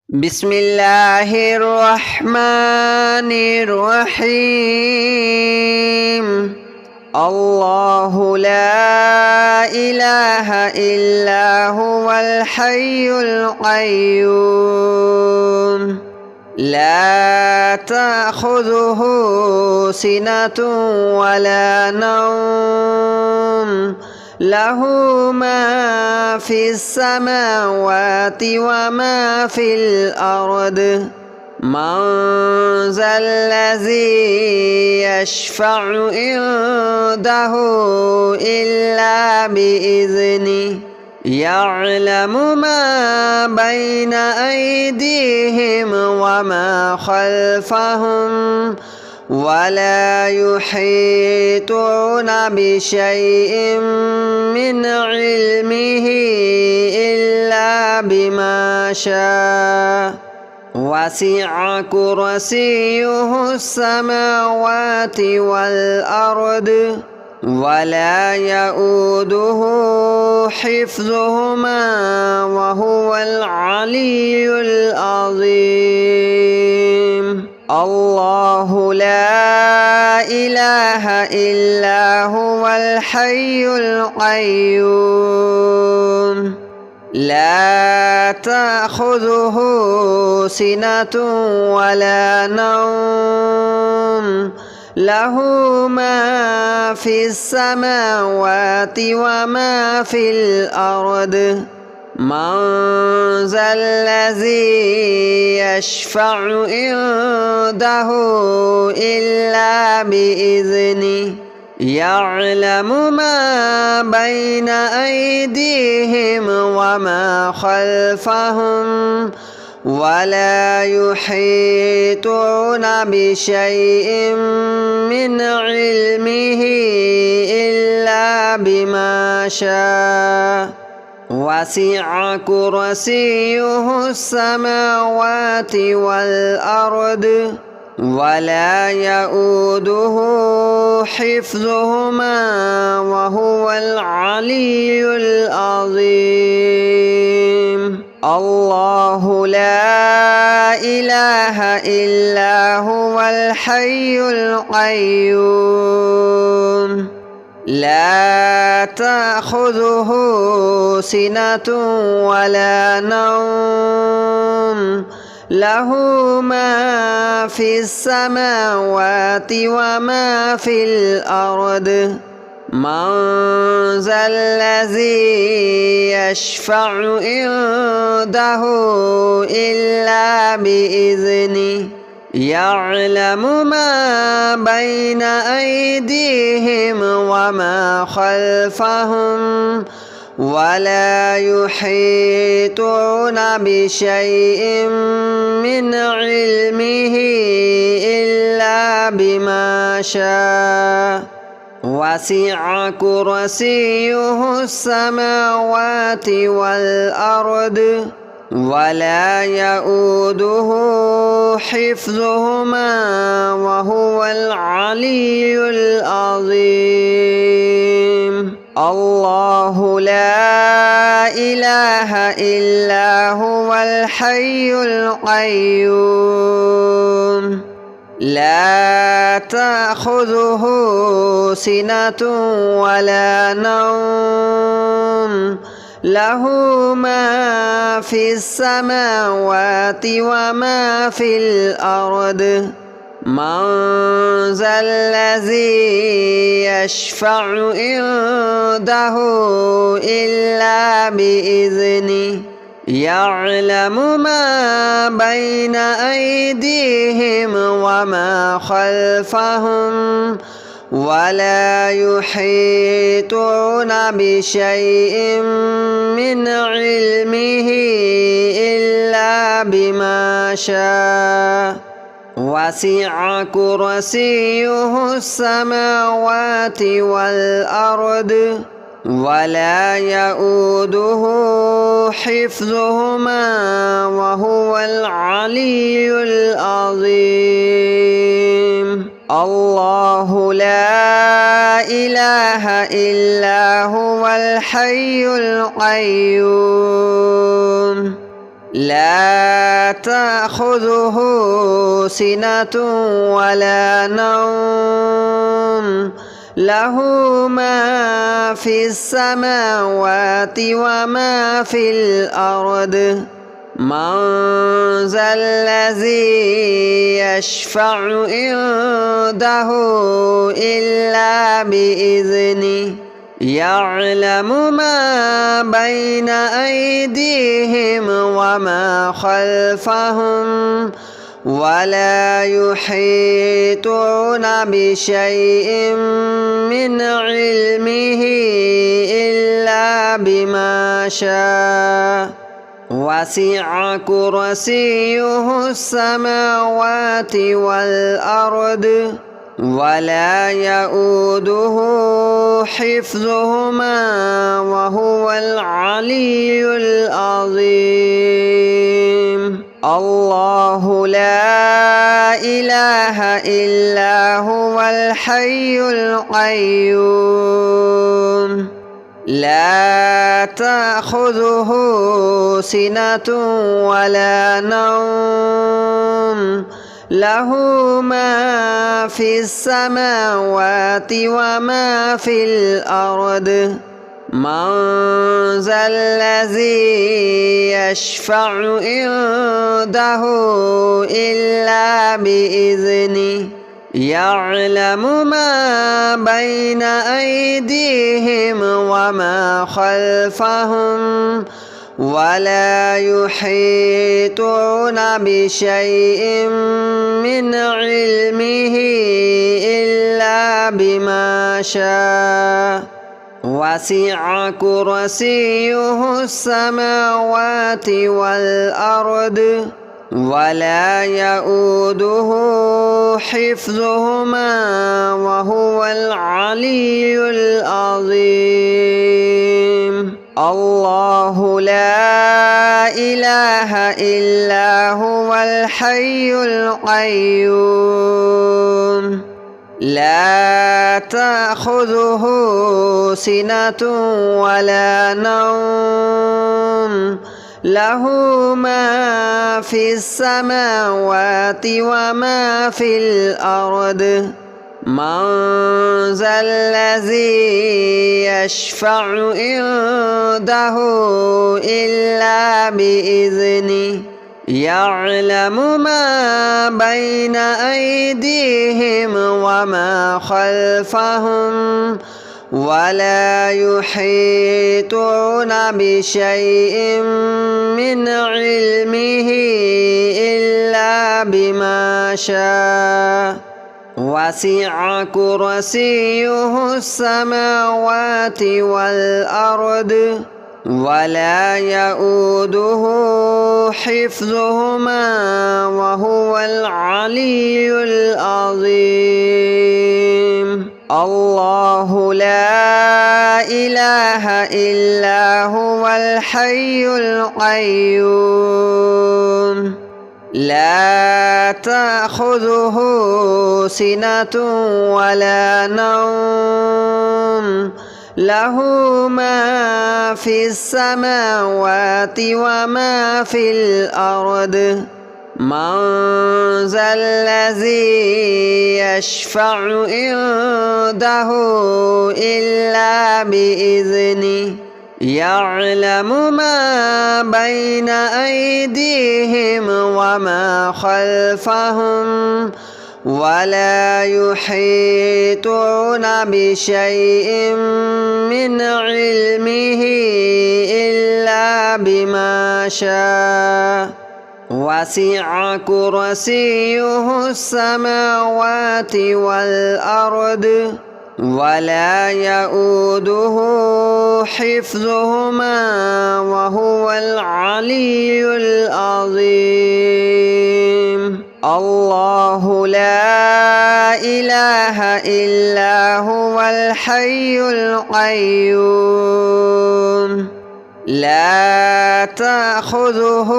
بسم الله الرحمن الرحيم. الله لا إله إلا هو الحي القيوم لا تأخذه سنة ولا نوم له ما في السماوات وما في الأرض من ذا الذي يشفع عنده إلا بإذنه يعلم ما بين أيديهم وما خلفهم ولا يحيطون بشيء من علمه إلا بما شاء وسع كرسيه السماوات والأرض ولا يؤوده حفظهما وهو العلي العظيم. الله لا إله إلا هو الحي القيوم لا تأخذه سنة ولا نوم له ما في السماوات وما في الأرض من ذا الذي يشفع عنده إلا بإذنه يعلم ما بين أيديهم وما خلفهم ولا يحيطون بشيء من علمه إلا بما شاء وسع كرسيه السماوات والأرض ولا يؤوده حفظهما وهو العلي العظيم. الله لا إله إلا هو الحي القيوم لا تأخذه سنة ولا نوم له ما في السماوات وما في الأرض من ذا الذي يشفع عنده إلا بإذنه يعلم ما بين أيديهم وما خلفهم ولا يحيطون بشيء من علمه إلا بما شاء وسع كرسيه السماوات والأرض ولا يؤوده حفظهما وهو العلي العظيم. الله لا إله إلا هو الحي القيوم لا تأخذه سنة ولا نوم له ما في السماوات وما في الأرض من ذا الذي يشفع عنده إلا بإذنه يعلم ما بين أيديهم وما خلفهم ولا يحيطون بشيء من علمه إلا بما شاء وسع كرسيه السماوات والأرض ولا يؤوده حفظهما وهو العلي العظيم. الله لا إله إلا هو الحي القيوم لا تأخذه سنة ولا نوم له ما في السماوات وما في الأرض من ذا الذي يشفع عنده إلا بإذنه يعلم ما بين أيديهم وما خلفهم ولا يحيطون بشيء من علمه إلا بما شاء وسع كرسيه السماوات والأرض ولا يؤوده حفظهما وهو العلي العظيم الله لا إله إلا هو الحي القيوم لا تأخذه سنة ولا نوم له ما في السماوات وما في الأرض من ذا الذي يشفع عنده إلا بإذنه يعلم ما بين أيديهم وما خلفهم ولا يحيطون بشيء من علمه إلا بما شاء وسع كرسيه السماوات والأرض ولا يؤوده حفظهما وهو العلي العظيم الله لا إله إلا هو الحي القيوم لا تأخذه سنة ولا نوم له ما في السماوات وما في الأرض من ذا الذي يشفع عنده إلا بإذنه يعلم ما بين أيديهم وما خلفهم ولا يحيطون بشيء من علمه إلا بما شاء وسع كرسيه السماوات والأرض ولا يؤوده حفظهما وهو العلي العظيم الله لا إله إلا هو الحي القيوم لا تأخذه سنة ولا نوم له ما في السماوات وما في الأرض من ذا الذي يشفع عنده إلا بإذنه يعلم ما بين أيديهم وما خلفهم ولا يحيطون بشيء من علمه إلا بما شاء وسع كرسيه السماوات والأرض ولا يؤوده حفظهما وهو العلي العظيم الله لا إله إلا هو الحي القيوم لا تأخذه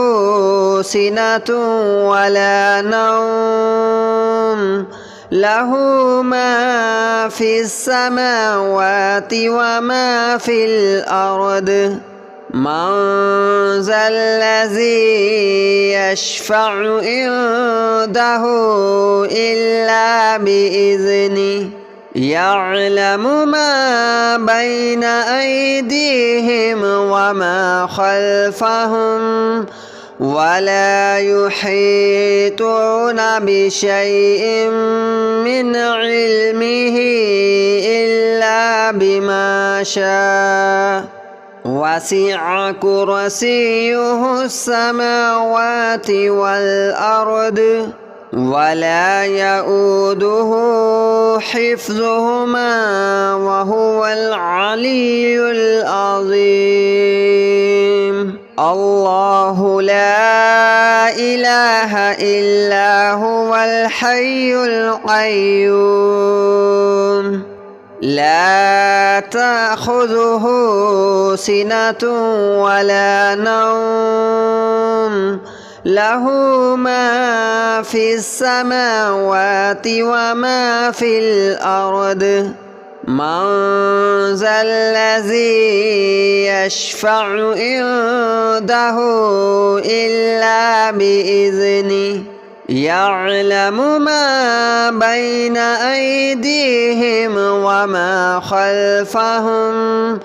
سنة ولا نوم له ما في السماوات وما في الأرض من ذا الذي يشفع عنده إلا بإذنه يعلم ما بين أيديهم وما خلفهم ولا يحيطون بشيء من علمه إلا بما شاء وسع كرسيه السماوات والأرض ولا يؤوده حفظهما وهو العلي العظيم الله لا إله إلا هو الحي القيوم لا تأخذه سنة ولا نوم له ما في السماوات وما في الأرض من ذا الذي يشفع عنده إلا بإذنه يعلم ما بين أيديهم وما خلفهم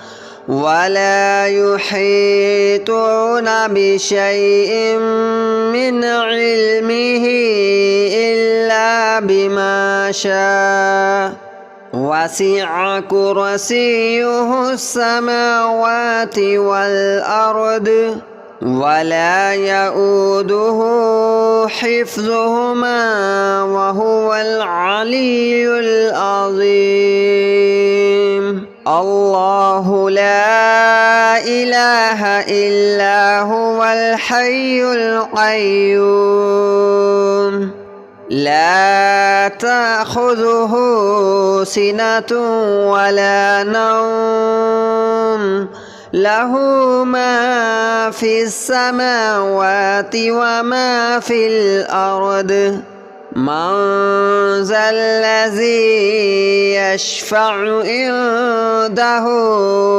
ولا يحيطون بشيء من علمه إلا بما شاء وسع كرسيه السماوات والأرض ولا يؤوده حفظهما وهو العلي العظيم الله لا إله إلا هو الحي القيوم لا تأخذه سنة ولا نوم له ما في السماوات وما في الأرض من ذا الذي يشفع عنده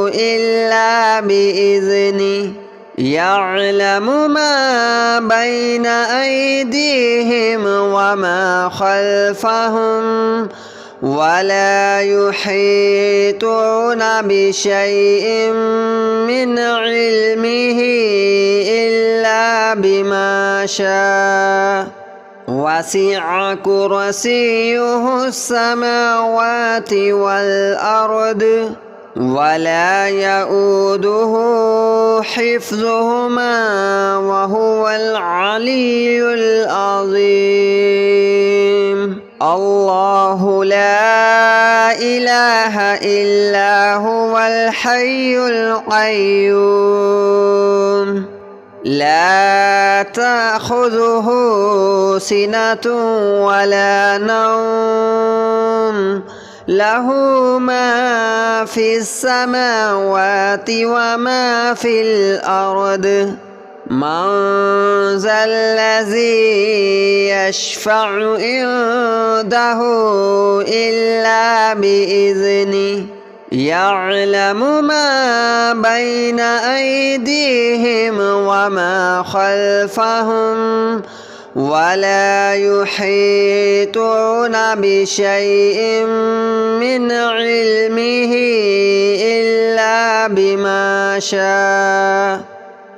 إلا بإذنه يعلم ما بين أيديهم وما خلفهم ولا يحيطون بشيء من علمه إلا بما شاء وسع كرسيه السماوات والأرض ولا يؤوده حفظهما وهو العلي العظيم الله لا إله إلا هو الحي القيوم لا تأخذه سنة ولا نوم له ما في السماوات وما في الأرض من ذا الذي يشفع عنده إلا بإذنه يعلم ما بين أيديهم وما خلفهم ولا يحيطون بشيء من علمه إلا بما شاء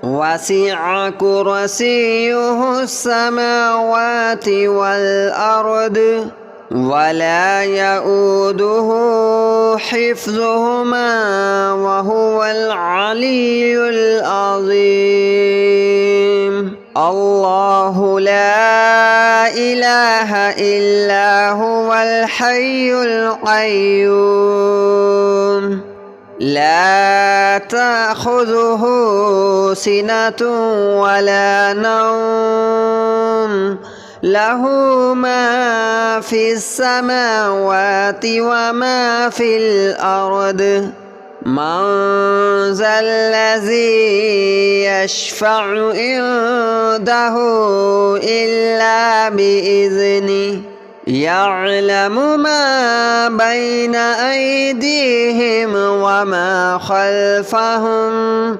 وسع كرسيه السماوات والأرض ولا يؤوده حفظهما وهو العلي العظيم الله لا إله إلا هو الحي القيوم لا تأخذه سنة ولا نوم له ما في السماوات وما في الأرض من ذا الذي يشفع عنده إلا بإذنه يعلم ما بين أيديهم وما خلفهم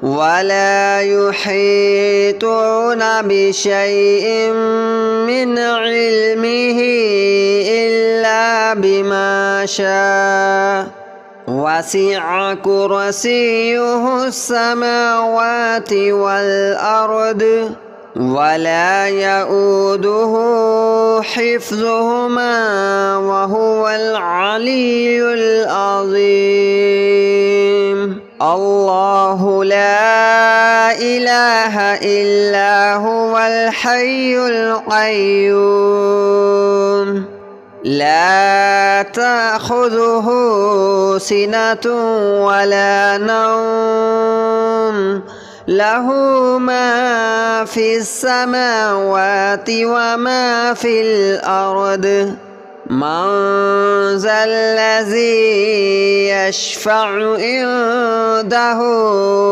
ولا يحيطون بشيء من علمه إلا بما شاء وسع كرسيه السماوات والأرض ولا يؤوده حفظهما وهو العلي العظيم الله لا إله إلا هو الحي القيوم لا تأخذه سنة ولا نوم له ما في السماوات وما في الأرض من ذا الذي يشفع عنده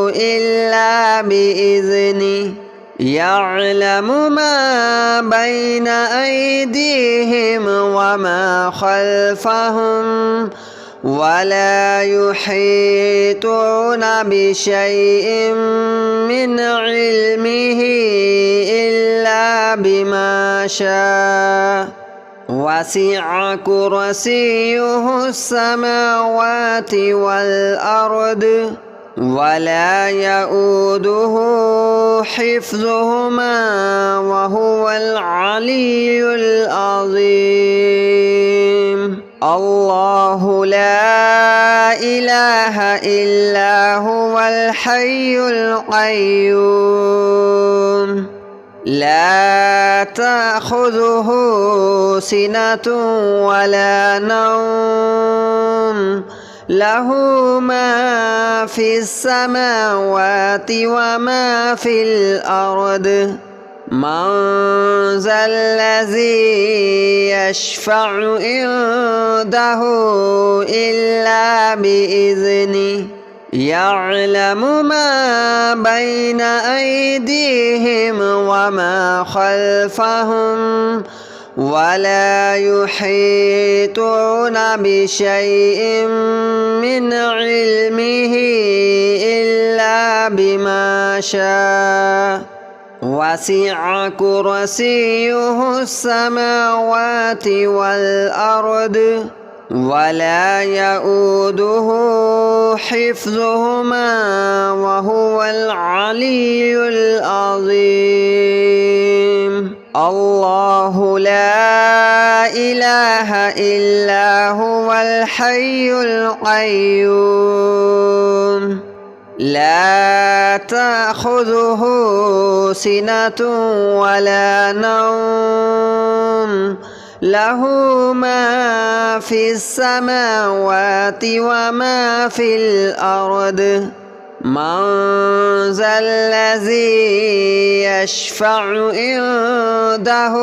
إلا بإذنه يعلم ما بين أيديهم وما خلفهم ولا يحيطون بشيء من علمه إلا بما شاء وسع كرسيه السماوات والأرض ولا يؤوده حفظهما وهو العلي العظيم الله لا إله إلا هو الحي القيوم لا تأخذه سنة ولا نوم له ما في السماوات وما في الأرض من ذا الذي يشفع عنده إلا بإذنه يعلم ما بين أيديهم وما خلفهم ولا يحيطون بشيء من علمه إلا بما شاء وسع كرسيه السماوات والأرض ولا يؤوده حفظهما وهو العلي العظيم الله لا إله إلا هو الحي القيوم لا تأخذه سنة ولا نوم له ما في السماوات وما في الأرض من ذا الذي يشفع عنده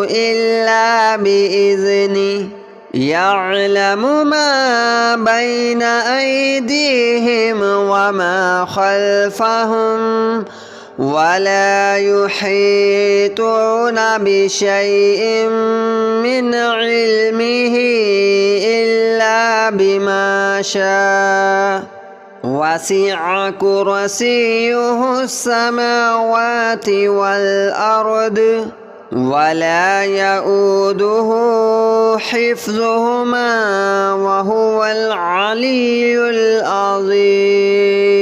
إلا بإذنه يعلم ما بين أيديهم وما خلفهم ولا يحيطون بشيء من علمه إلا بما شاء وسع كرسيه السماوات والأرض ولا يؤوده حفظهما وهو العلي العظيم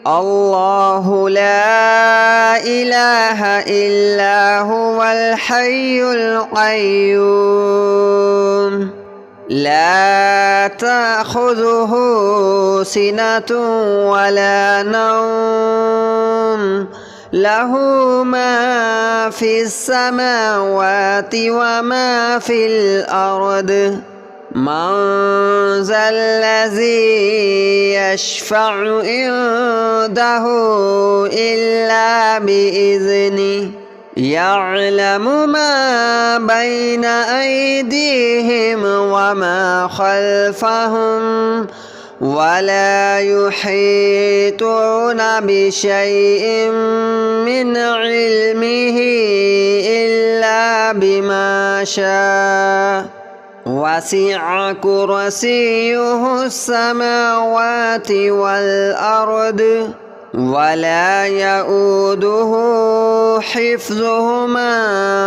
الله لا إله إلا هو الحي القيوم لا تأخذه سنة ولا نوم له ما في السماوات وما في الأرض من ذا الذي يشفع عنده إلا بإذنه يعلم ما بين أيديهم وما خلفهم ولا يحيطون بشيء من علمه إلا بما شاء وسع كرسيه السماوات والأرض ولا يؤوده حفظهما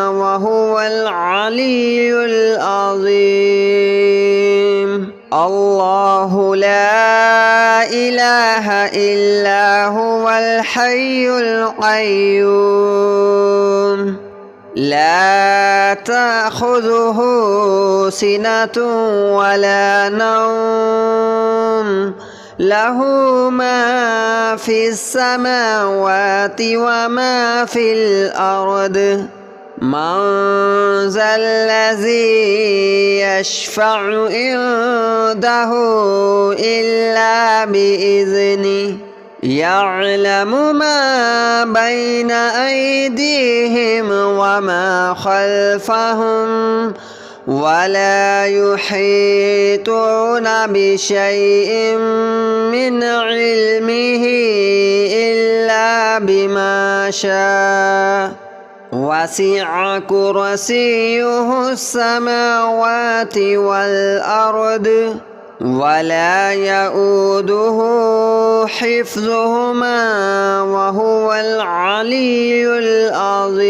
وهو العلي العظيم الله لا إله إلا هو الحي القيوم لا تأخذه سنة ولا نوم له ما في السماوات وما في الأرض من ذا الذي يشفع عنده إلا بإذنه يعلم ما بين أيديهم وما خلفهم ولا يحيطون بشيء من علمه إلا بما شاء وسع كرسيه السماوات والأرض ولا يؤوده حفظهما وهو العلي العظيم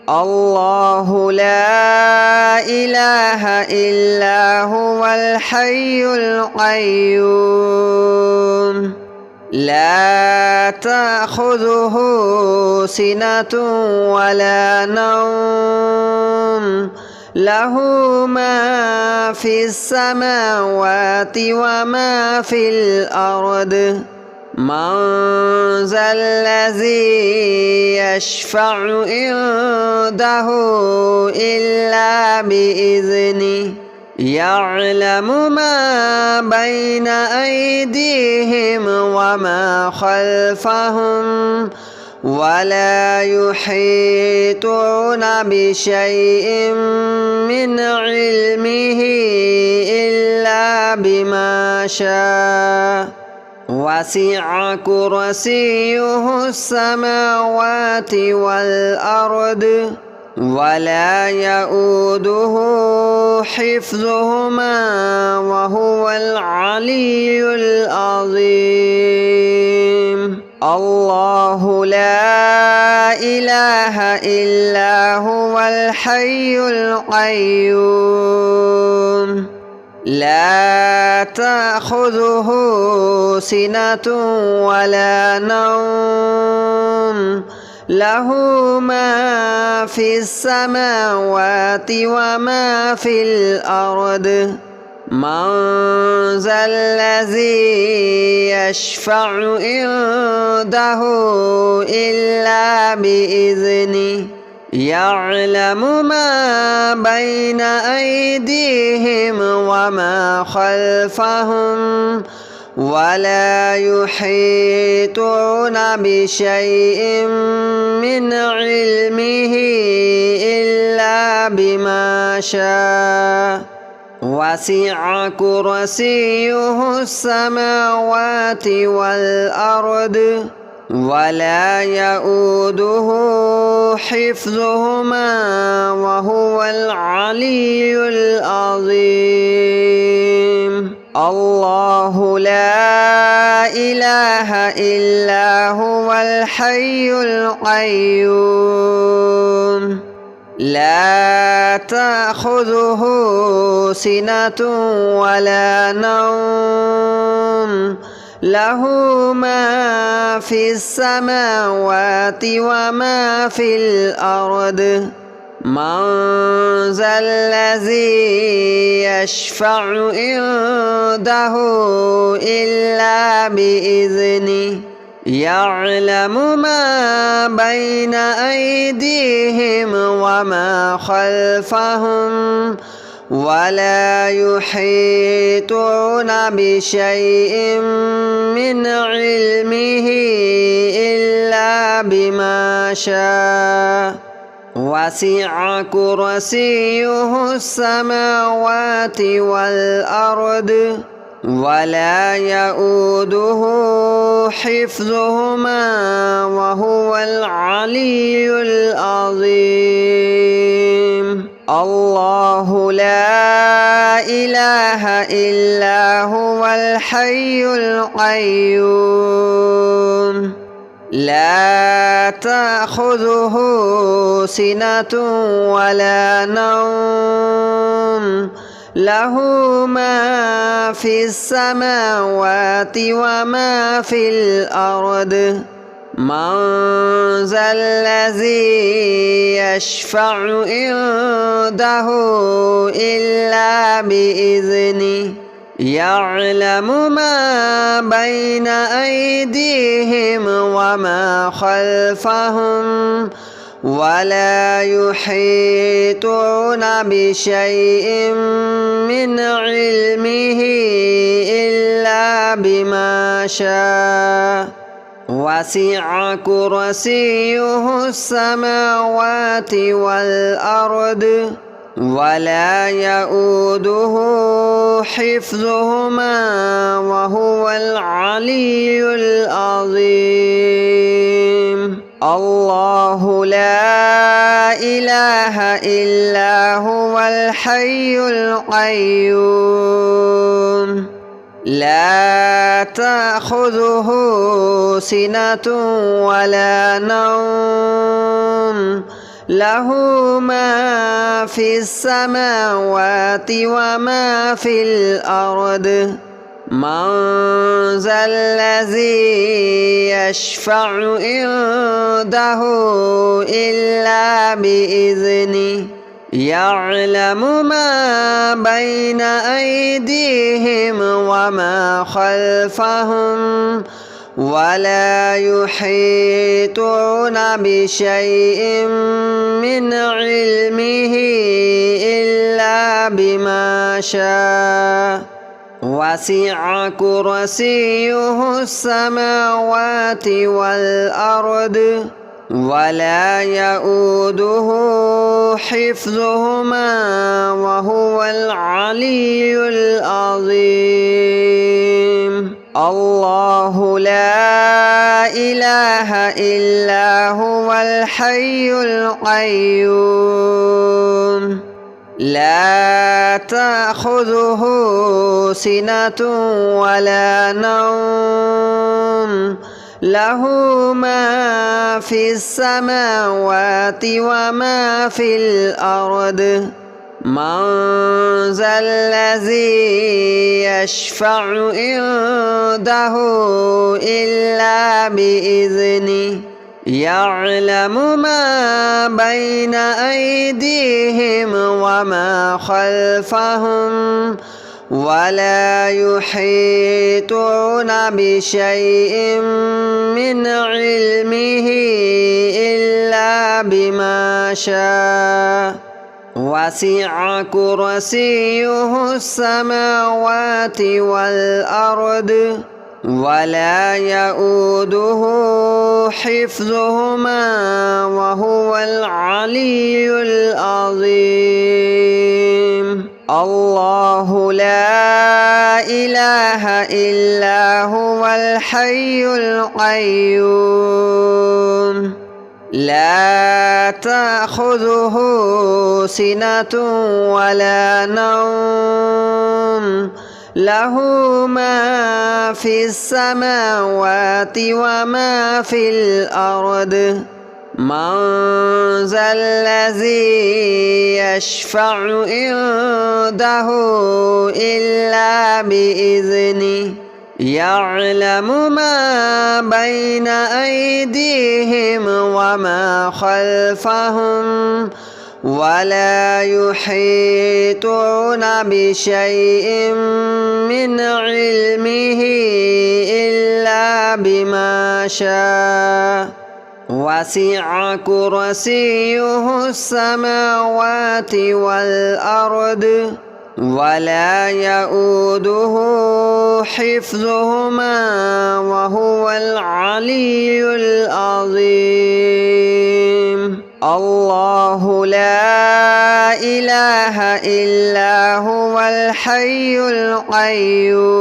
الله لا إله إلا هو الحي القيوم لا تأخذه سنة ولا نوم له ما في السماوات وما في الأرض من ذا الذي يشفع عنده إلا بإذنه يعلم ما بين أيديهم وما خلفهم ولا يحيطون بشيء من علمه إلا بما شاء وسع كرسيه السماوات والأرض ولا يؤوده حفظهما وهو العلي العظيم الله لا إله إلا هو الحي القيوم لا تأخذه سنة ولا نوم له ما في السماوات وما في الأرض من ذا الذي يشفع عنده إلا بإذنه يعلم ما بين أيديهم وما خلفهم ولا يحيطون بشيء من علمه إلا بما شاء وسع كرسيه السماوات والأرض ولا يؤوده حفظهما وهو العلي العظيم الله لا إله إلا هو الحي القيوم لا تأخذه سنة ولا نوم له ما في السماوات وما في الأرض من ذا الذي يشفع عنده إلا بإذنه يعلم ما بين أيديهم وما خلفهم ولا يحيطون بشيء من علمه إلا بما شاء وسع كرسيه السماوات والأرض ولا يؤوده حفظهما وهو العلي العظيم الله لا إله إلا هو الحي القيوم لا تأخذه سنة ولا نوم له ما في السماوات وما في الأرض من ذا الذي يشفع عنده إلا بإذنه يعلم ما بين أيديهم وما خلفهم ولا يحيطون بشيء من علمه إلا بما شاء وسع كرسيه السماوات والأرض ولا يؤوده حفظهما وهو العلي العظيم الله لا إله إلا هو الحي القيوم لا تأخذه سنة ولا نوم له ما في السماوات وما في الأرض من ذا الذي يشفع عنده إلا بإذنه يعلم ما بين أيديهم وما خلفهم ولا يحيطون بشيء من علمه إلا بما شاء وسع كرسيه السماوات والأرض ولا يؤوده حفظهما وهو العلي العظيم الله لا إله إلا هو الحي القيوم لا تأخذه سنة ولا نوم له ما في السماوات وما في الأرض من ذا الذي يشفع عنده إلا بإذنه يعلم ما بين أيديهم وما خلفهم ولا يحيطون بشيء من علمه إلا بما شاء وسع كرسيه السماوات والأرض ولا يؤوده حفظهما وهو العلي العظيم الله لا إله إلا هو الحي القيوم لا تأخذه سنة ولا نوم له ما في السماوات وما في الأرض من ذا الذي يشفع عنده إلا بإذنه يعلم ما بين أيديهم وما خلفهم ولا يحيطون بشيء من علمه إلا بما شاء وسع كرسيه السماوات والأرض ولا يؤوده حفظهما وهو العلي العظيم الله لا إله إلا هو الحي القيوم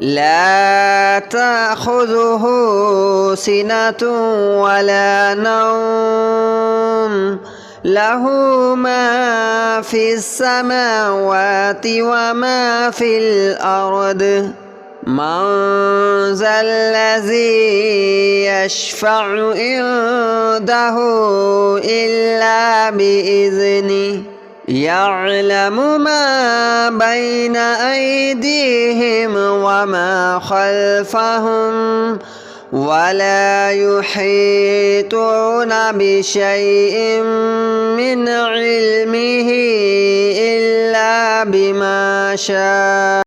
لا تأخذه سنة ولا نوم له ما في السماوات وما في الأرض من ذا الذي يشفع عنده إلا بإذنه يعلم ما بين أيديهم وما خلفهم ولا يحيطون بشيء من علمه إلا بما شاء